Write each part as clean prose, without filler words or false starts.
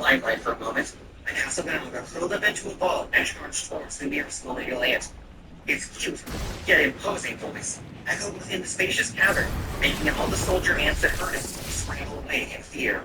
limelight for a moment. The Casablanca hurled up into a ball and charged towards the nearest millennial ant. Its cute, yet imposing voice echoed within the spacious cavern, making all the soldier ants that heard it scramble away in fear.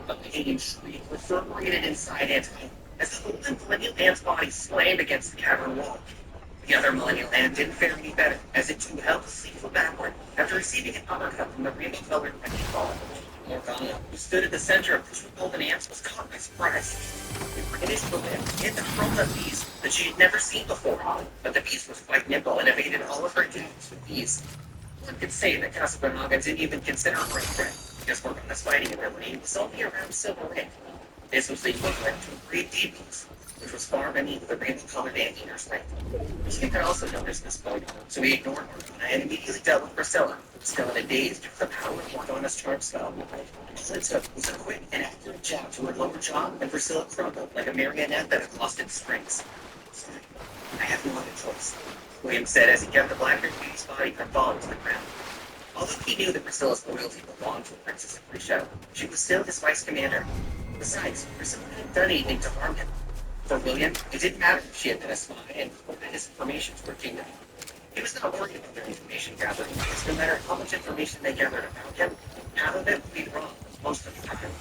A pain shriek reverberated inside Ant as the golden millennial ant's body slammed against the cavern wall. The other millennial ant didn't fare any better, as it too helplessly fell backward after receiving an uppercut from the rainbow-colored wrecking ball. Morgana, who stood at the center of the two golden ants, was caught by surprise. It brandished the whip, hit the hurled-up beast that she had never seen before, but the beast was quite nimble and evaded all of her attacks with ease. One could say that Casablanca didn't even consider her a threat, because Morgana's fighting ability was only around silver rank. This was the equivalent to a great D-piece, which was far beneath the rainbow-colored ant-eater's strength. She could also notice this point, so he ignored Morgana and immediately dealt with Priscilla, still in a daze due to the power of Morgana's charm spell. All it took was a quick and accurate jab to her lower jaw, and Priscilla crumbled like a marionette that had lost its strings. Sorry, I have no other choice, William said as he kept the black-haired beauty's body from falling to the ground. Although he knew that Priscilla's loyalty belonged to the Princess of Grisha, she was still his vice commander. Besides, Priscilla hadn't done anything to harm him. For William, it didn't matter if she had been a spy and reported his information to her kingdom. He was not worried about their information gathering, because no matter how much information they gathered about him, half of it would be wrong most of the time.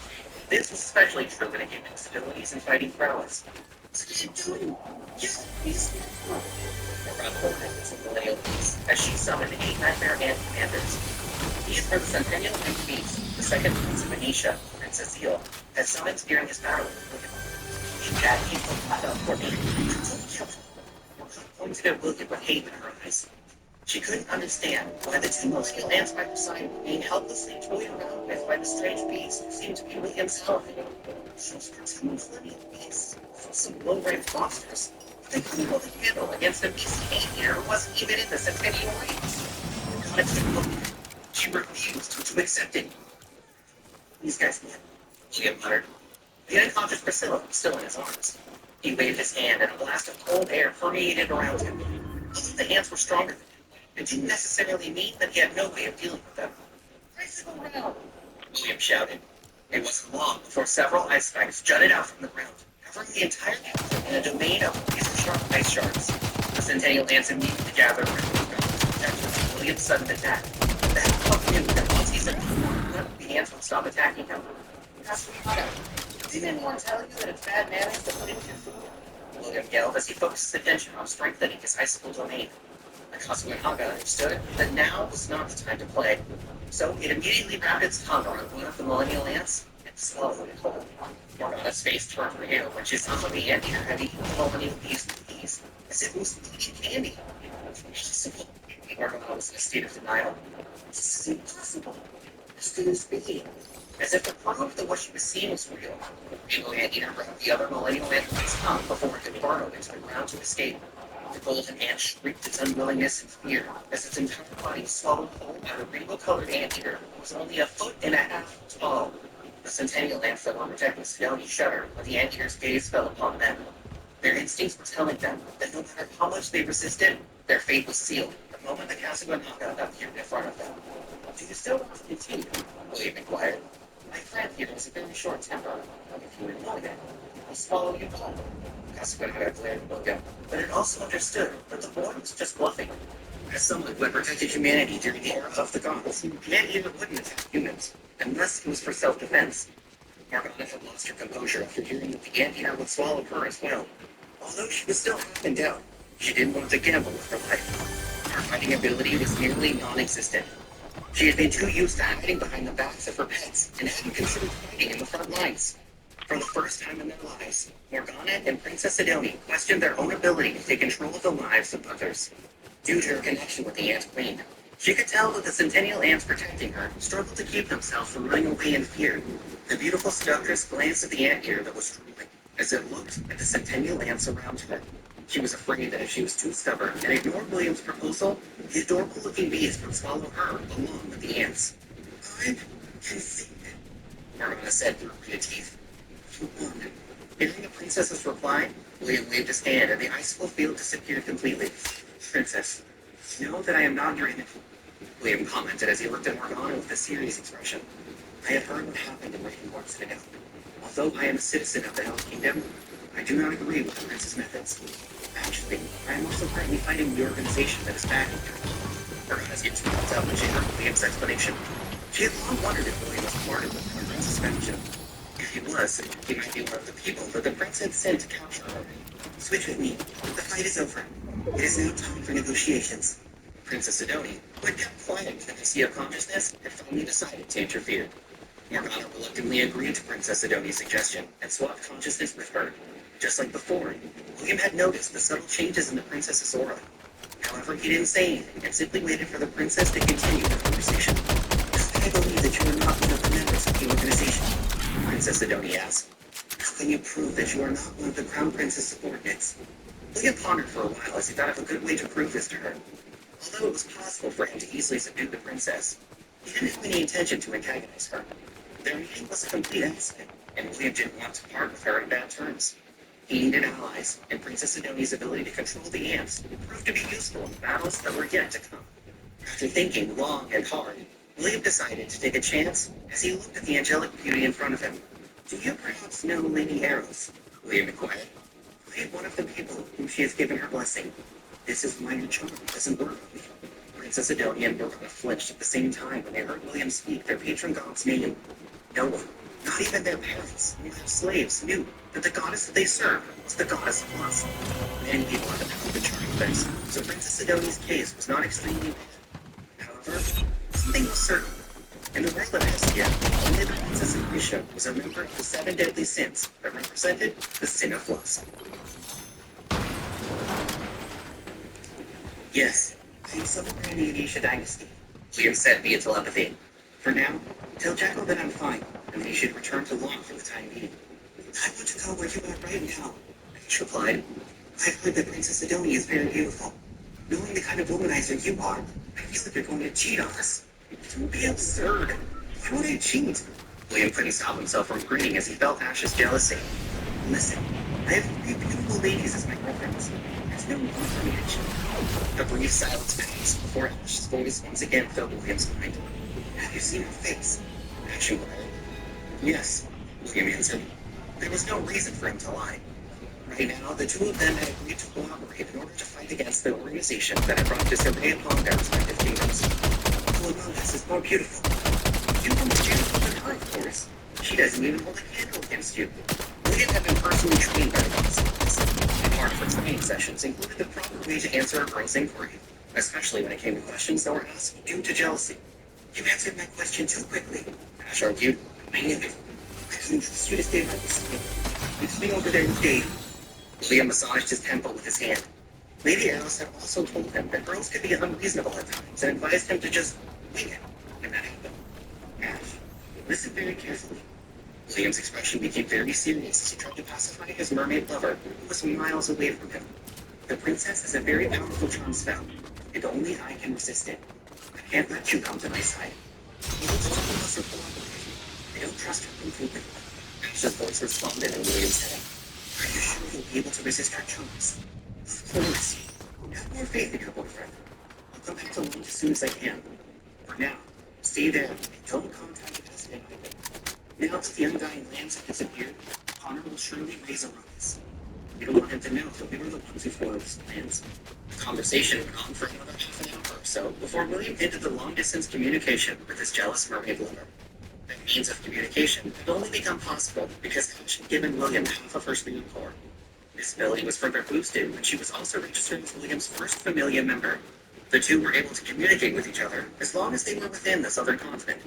This was especially true when it came to abilities and fighting prowess. What are you doing? Yes, please. Around the corner was a millennial beast, as she summoned 8 nightmare ant commanders. These were the Centennial Ant Beasts, the second prince of Venetia, Princess Zeal, had summoned during his battle with William. That came from Plato for me. Pointed at William with hate in her eyes. She couldn't understand why the two most skilled ants by her side were being helplessly toyed around with by the strange beast who seemed to be William's help. Those were two millennial beasts, some low-ranked monsters. They couldn't hold a candle against a beast here who wasn't even in the Centennial Range. God, it's difficult. She refused to accept it. These guys can't, William muttered. The unconscious Priscilla was still in his arms. He waved his hand, and a blast of cold air permeated around him. Although the ants were stronger than him, it didn't necessarily mean that he had no way of dealing with them. "Race them around!" William shouted. It wasn't long before several ice spikes jutted out from the ground, covering the entire cavern in a domain of laser-sharp ice shards. The Centennial ants immediately gathered around the ground to protect William's sudden attack. The Hedgehog knew that once he's in the ants would stop attacking him. Did anyone tell you that it's bad manners to put into your food? William yelled as he focused his attention on strengthening his icicle domain. Casablanca understood that now was not the time to play, so it immediately wrapped its tongue around one of the millennial ants and swallowed it whole. Morgana's face turned pale when she saw the ant-eater had eaten the millennial beast with ease, as if it was eating candy. Impossible. Morgana was in a state of denial. This is impossible. This couldn't be. As if to prove that what she was seeing was real, the ant-eater grabbed the other millennial ant by his tongue before it could burrow into the ground to escape. The golden ant shrieked its unwillingness and fear as its entire body was swallowed whole by the rainbow-colored ant-eater who was only 1.5 feet tall. The Centennial ants that were protecting Sedona shuddered when the ant-eater's gaze fell upon them. Their instincts were telling them that no matter how much they resisted, their fate was sealed the moment the Casablanca appeared in front of them. "Do you still want to continue?" William inquired. "My friend here has a very short temper. If you would know that, I'll swallow you whole." Casablanca glared at William, but it also understood that the boy was just bluffing. As someone who had protected humanity during the era of the gods, the ant-eater wouldn't attack humans, unless it was for self-defense. Morgana had lost her composure after hearing that the ant-eater would swallow her as well. Although she was still half in doubt, she didn't want to gamble with her life. Her fighting ability was nearly non-existent. She had been too used to hiding behind the backs of her pets and hadn't considered fighting in the front lines. For the first time in their lives, Morgana and Princess Sedona questioned their own ability to take control of the lives of others. Due to her connection with the Ant Queen, she could tell that the Centennial ants protecting her struggled to keep themselves from running away in fear. The beautiful seductress glanced at the ant-eater that was drooling as it looked at the Centennial ants around her. She was afraid that if she was too stubborn and ignored William's proposal, the adorable-looking beast would swallow her along with the ants. "I can think," Morgana said through gritted teeth. "You won." Hearing the princess's reply, William waved his hand and the icicle field disappeared completely. "Princess, know that I am not your enemy. William commented as he looked at Morgana with a serious expression. I have heard what happened in Ravenborn Citadel. Although I am a citizen of the Hell Kingdom, I do not agree with the prince's methods. Actually, I am also currently fighting the organization that is backing her. Morgana's ears popped out when she heard William's explanation. She had long wondered if William was part of the prince's faction. If he was, he might be one of the people that the prince had sent to capture her. Switch with me. The fight is over. It is now time for negotiations. Princess Sidoni, who had kept quiet within the sea of consciousness, had finally decided to interfere. Morgana reluctantly agreed to Princess Sidoni's suggestion and swapped consciousness with her. Just like before, William had noticed the subtle changes in the princess's aura. However, he didn't say anything and simply waited for the princess to continue the conversation. How can I believe that you are not one of the members of the organization? Princess Sidoni asked. How can you prove that you are not one of the Crown Prince's subordinates? William pondered for a while as he thought of a good way to prove this to her. Although it was possible for him to easily subdue the princess, he didn't have any intention to antagonize her. Their meeting was a complete accident, and William didn't want to part with her on bad terms. He needed allies, and Princess Sidoni's ability to control the ants proved to be useful in the battles that were yet to come. After thinking long and hard, William decided to take a chance as he looked at the angelic beauty in front of him. Do you perhaps know Lady Arrows? William inquired. I am one of the people whom she has given her blessing. This is minor charm doesn't work on me. Princess Sidonia and Morgana flinched at the same time when they heard William speak their patron god's name. No one, not even their parents, or their slaves, knew that the goddess that they served was the goddess of lust. Many people had known the charm of this, so Princess Sidonia's case was not extremely bad. However, something was certain. In the world of Hestia, only the Princess of Grisha was a member of the 7 deadly sins that represented the sin of lust. Yes, I am celebrating the Anisha dynasty, William said via telepathy. For now, tell Jekyll that I'm fine, and that he should return to Long for the time being. I want to go where you are right now, Ash replied. I've heard that Princess Sidonia is very beautiful. Knowing the kind of womanizer you are, I feel like you're going to cheat on us. It would be absurd. Why would I cheat? William couldn't stop himself from grinning as he felt Ash's jealousy. Listen, I have 3 beautiful ladies as my girlfriends. There's no need for me to cheat. A brief silence passed before Ash's voice once again filled William's mind. Have you seen her face? Ash inquired. Yes, William answered. There was no reason for him to lie. Right now, the two of them had agreed to cooperate in order to fight against the organization that had brought disarray upon their respective kingdoms. Who among us is more beautiful? You want to beautiful than her, of course. She doesn't even hold a candle against you. William had been personally trained by the goddess, and part of her training sessions included the proper way to answer a girl's inquiry, especially when it came to questions that were asked due to jealousy. You answered my question too quickly, Ash argued. I knew it. I couldn't trust you to stay right beside me. You stay over there with Dave. William massaged his temple with his hand. Lady Alice had also told him that girls could be unreasonable at times and advised him to just wing it when that happened. Ash, listen very carefully. William's expression became very serious as he tried to pacify his mermaid lover, who was miles away from him. The princess is a very powerful charm spell, and only I can resist it. I can't let you come to my side. You need to tell us or cooperate. I don't trust her completely. Ash's voice responded in William's head. Are you sure you'll be able to resist her charms? Of course. Have more faith in your boyfriend. I'll come back to London as soon as I can. For now, stay there and don't contact us again. Now that the undying lands have disappeared, Connor will surely raise a ruckus. We don't want him to know that we were the ones who formed his plans. The conversation went on for another half an hour or so before William ended the long-distance communication with his jealous mermaid lover. That means of communication had only become possible because Ash had given William half of her spirit core. This ability was further boosted when she was also registered as William's first familia member. The two were able to communicate with each other as long as they were within the southern continent.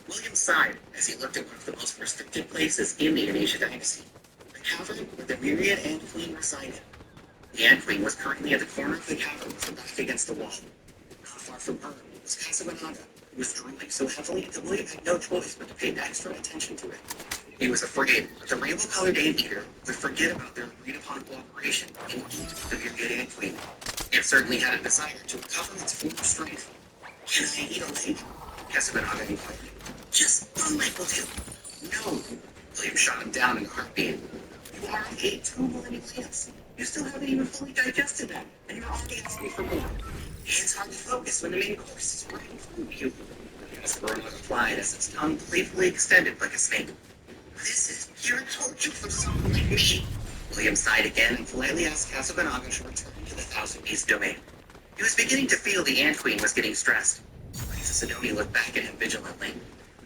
William sighed as he looked at one of the most restricted places in the Anisha dynasty, the cavern where the myriad Ant Queen resided. The Ant Queen was currently at the corner of the cavern with her back against the wall. Not far from her was Casabanada, who was drooling so heavily that William had no choice but to pay extra attention to it. He was afraid that the rainbow-colored Ant-Eater would forget about their agreed-upon cooperation and eat the myriad Ant Queen. It certainly had a desire to recover its former strength. Can I eat a leg? Casabanada inquired. Just one leg will do. No. William shot him down in a heartbeat. You already ate 2 millennial plants. You still haven't even fully digested them, and you're already asking for more. It's hard to focus when the main course is right in front of you. Squirrel replied as its tongue playfully extended like a snake. This is pure torture for someone like me. William sighed again and politely asked Casabanaga to return to the thousand-piece domain. He was beginning to feel the Ant Queen was getting stressed. Princess Sidoni looked back at him vigilantly.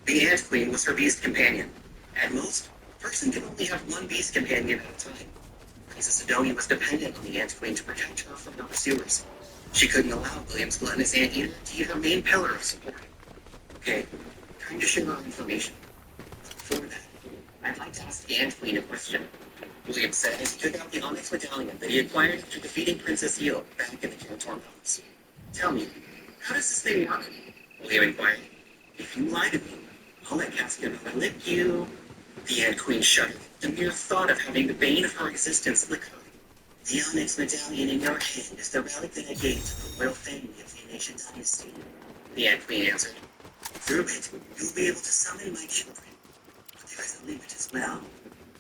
The Ant Queen was her beast companion. At most, a person can only have one beast companion at a time. Princess Sidoni was dependent on the Ant Queen to protect her from her pursuers. She couldn't allow William's gluttonous anteater to be her main pillar of support. Okay, time to share our information. Before that, I'd like to ask the Ant Queen a question. William said as he took out the onyx medallion that he acquired after defeating Princess Eel back in the Cantor Palace. Tell me, how does this thing work? William inquired. If you lie to me, I'll let Casablanca lick you. The Ant Queen shuddered. The mere thought of having the bane of her existence lick her. The onyx medallion in your hand is the relic that I gave to the royal family of the Nation Dynasty. The Ant Queen answered. Through it, you'll be able to summon my children. But there is a limit as well.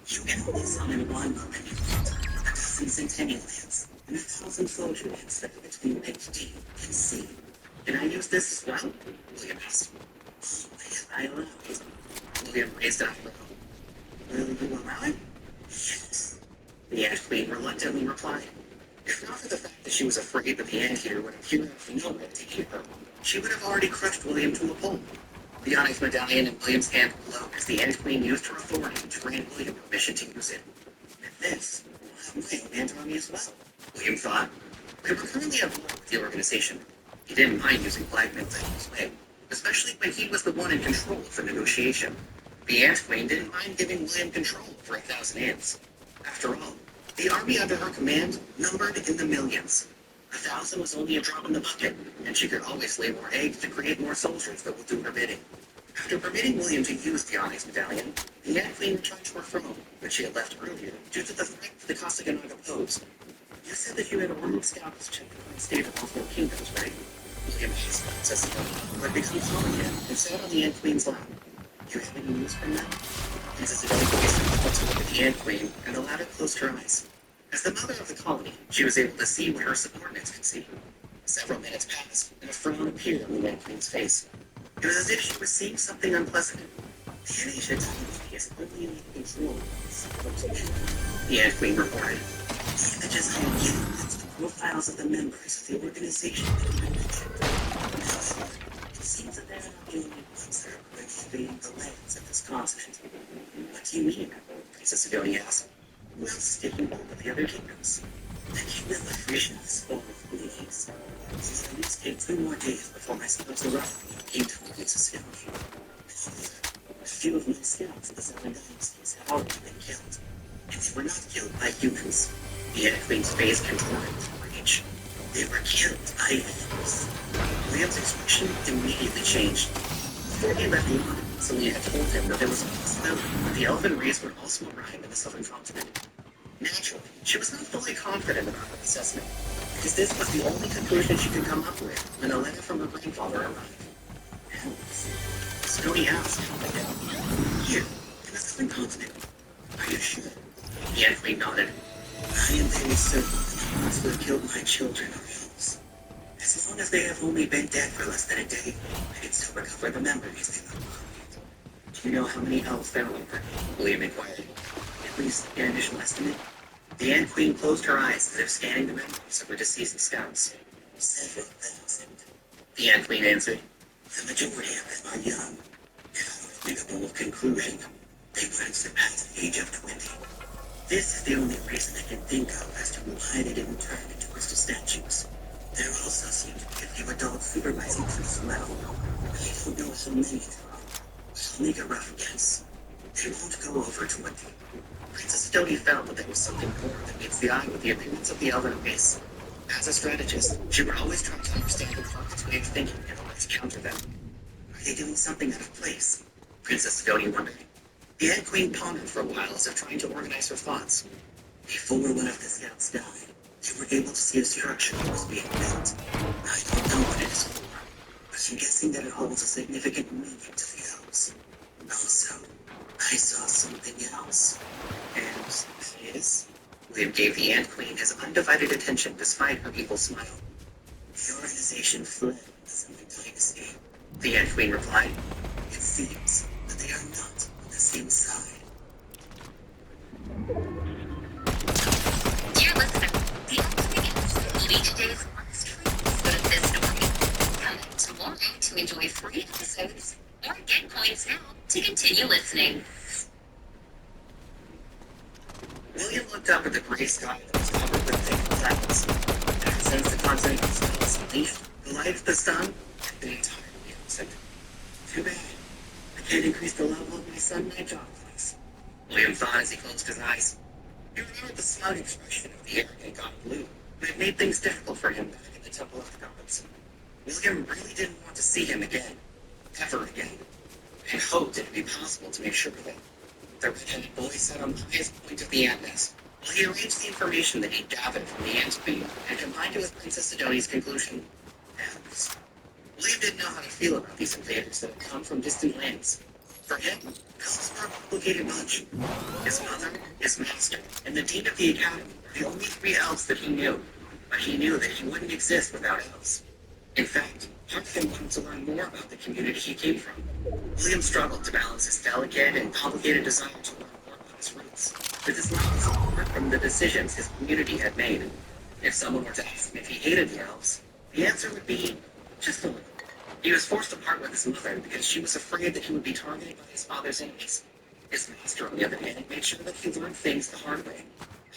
You can only summon one moment, 1,000 centennial lands, and 1,000 soldier lands that are between Lake D and C. Can I use this as well? William asked. Always I allow it. William raised an eyebrow. Will you allow it? Yes. The Ant Queen reluctantly replied. If not for the fact that she was afraid that the anteater would appear out of nowhere to keep her, she would have already crushed William to a pulp. The onyx medallion in William's hand glowed as the Ant Queen used her authority to grant William permission to use it. With this, we'll have my own ant army as well, William thought. We were currently at war with the organization. He didn't mind using blackmail to help his way, especially when he was the one in control of the negotiation. The Ant Queen didn't mind giving William control over 1,000 ants. After all, the army under her command numbered in the millions. 1,000 was only a drop in the bucket, and she could always lay more eggs to create more soldiers that would do her bidding. After permitting William to use the onyx medallion, the Ant Queen returned to her throne, which she had left earlier, due to the threat the Casablanca posed. You said that you had ordered scouts to check the current state of multiple kingdoms, right? William asked Princess Sidoni, who had become calm again, and sat on the Ant Queen's lap. Do you have any news from them? Princess Sidoni placed her to look at the Ant Queen, and the latter closed her eyes. As the mother of the colony, she was able to see what her subordinates could see. Several minutes passed, and a frown appeared on the Ant Queen's face. It was as if she was seeing something unpleasant. The Asia Dynasty is only in control of the Ant Queen reported. The images I have given are the profiles of the members of the organization that I mentioned. However, it seems that they're not the only ones that are cultivating the lands of this continent. What do you mean? Princess Sidoni asked. Who else is taking hold of the other kingdoms? The kingdom of Frisia is full of leaves. Since I must take 2 more days before my scouts arrive, I came to Princess Sidoni. A few of my scouts in the Southern Dynasties have already been killed. And they were not killed by humans. The Ant Queen's face contorted with rage. They were killed by elves. William's expression immediately changed. Before he left London, Celia had told him that there was a possibility that the elven race would also arrive in the southern continent. Naturally, she was not fully confident about her assessment, because this was the only conclusion she could come up with when a letter from her grandfather arrived. Elves? Sidoni asked, calming down. Here, in the southern continent. Are you sure? The Ant Queen nodded. I am very certain that the ones who have killed my children are elves. As long as they have only been dead for less than a day, I can still recover the memories they left behind. Do you know how many elves there are? William inquired. At least an initial estimate. The Ant Queen closed her eyes as if scanning the memories of her deceased scouts. 7,000. The Ant Queen answered. The majority of them are young. If I were to make a bold conclusion, they wouldn't surpass the age of 20. This is the only reason I can think of as to why they didn't turn into crystal statues. There also seem to be a few adults supervising priests as well. I don't know how many there are. I'll make a rough guess. They won't go over 20. Princess Sidoni felt that there was something more that meets the eye with the appearance of the elven race. As a strategist, she would always try to understand the target's way of thinking in order to counter them. Are they doing something out of place? Princess Sidoni wondered. The Ant Queen pondered for a while as if trying to organize her thoughts. Before one of the scouts died, they were able to see a structure that was being built. I don't know what it is for, but I'm guessing that it holds a significant meaning to the elves. Also, I saw something else. And it is? William gave the Ant Queen his undivided attention despite her evil smile. The organization fled something to escape. The Ant Queen replied, "It seems that they are not on the same side." Dear listener, the upcoming episode will be today's last truths of this story. Come back tomorrow to enjoy free episodes or get points now to continue listening. William looked up at the gray sky that was covered with thick clouds. Ever since the continent was still leaf, the light of the sun had been entirely absent. Too bad. I can't increase the level of my sunlight complex. William thought as he closed his eyes. He remembered the smug expression of the arrogant god Blue, who had made things difficult for him back at the Temple of the Gods. William really didn't want to see him again, ever again, and hoped it would be possible to make sure of it. The red-headed boy sat on the highest point of the ant nest, while he arranged the information that he'd gathered from the ant queen and combined it with Princess Sidonia's conclusion. Elves. William didn't know how to feel about these invaders that had come from distant lands. For him, elves were a complicated bunch. His mother, his master, and the dean of the academy were the only three elves that he knew, but he knew that he wouldn't exist without elves. In fact, part of him wanted to learn more about the community he came from. William struggled to balance his delicate and complicated desire to learn more about his roots, with his love of support from the decisions his community had made. If someone were to ask him if he hated the elves, the answer would be just a little. He was forced to part with his mother because she was afraid that he would be targeted by his father's enemies. His master, on the other hand, made sure that he learned things the hard way.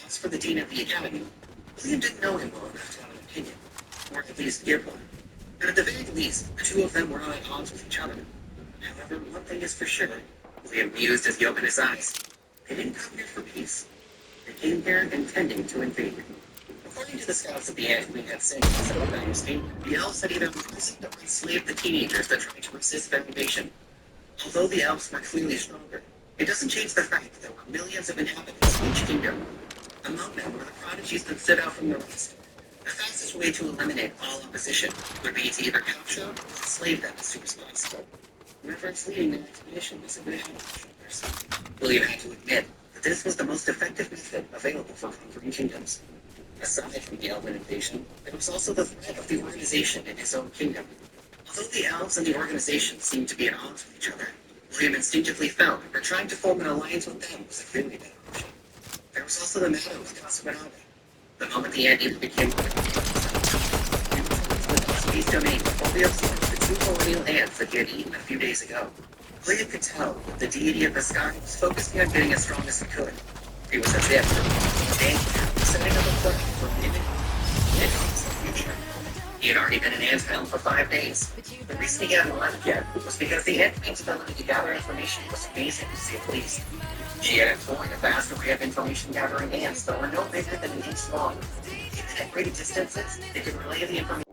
As for the dean of the academy, William didn't know him well enough to have an opinion, or at least give one. But at the very least, the two of them were not at odds with each other. However, one thing is for sure, William mused as he opened his eyes. They didn't come here for peace. They came here intending to invade. According to the scouts that the Ant Queen had sent to set up dynasty, the elves had either imprisoned or enslaved the teenagers that tried to resist their invasion. Although the elves were clearly stronger, it doesn't change the fact that there were millions of inhabitants in each kingdom. Among them were the prodigies that stood out from the rest. The fastest way to eliminate all opposition would be to either capture or enslave them as soon as possible. Whoever's leading the expedition was a good person. William had to admit that this was the most effective method available for conquering kingdoms. Aside from the Elven invasion, there was also the threat of the organization in his own kingdom. Although the elves and the organization seemed to be at odds with each other, William instinctively felt that trying to form an alliance with them was a clearly better option. There was also the matter with Casagrande. The moment the Anteater became the space domain fully absorbed the two colonial ants that he had eaten a few days ago. William could tell that the deity of the sky was focusing on getting as strong as he could. It was as if the Anteater was setting up a plan for living and the future. He had already been in Anthelm for 5 days. The reason he hadn't left yet was because the Ant Queen's ability to gather information was amazing, to say the least. She had employed a vast array of information-gathering ants that were no bigger than an inch long. Even at great distances, they could relay the information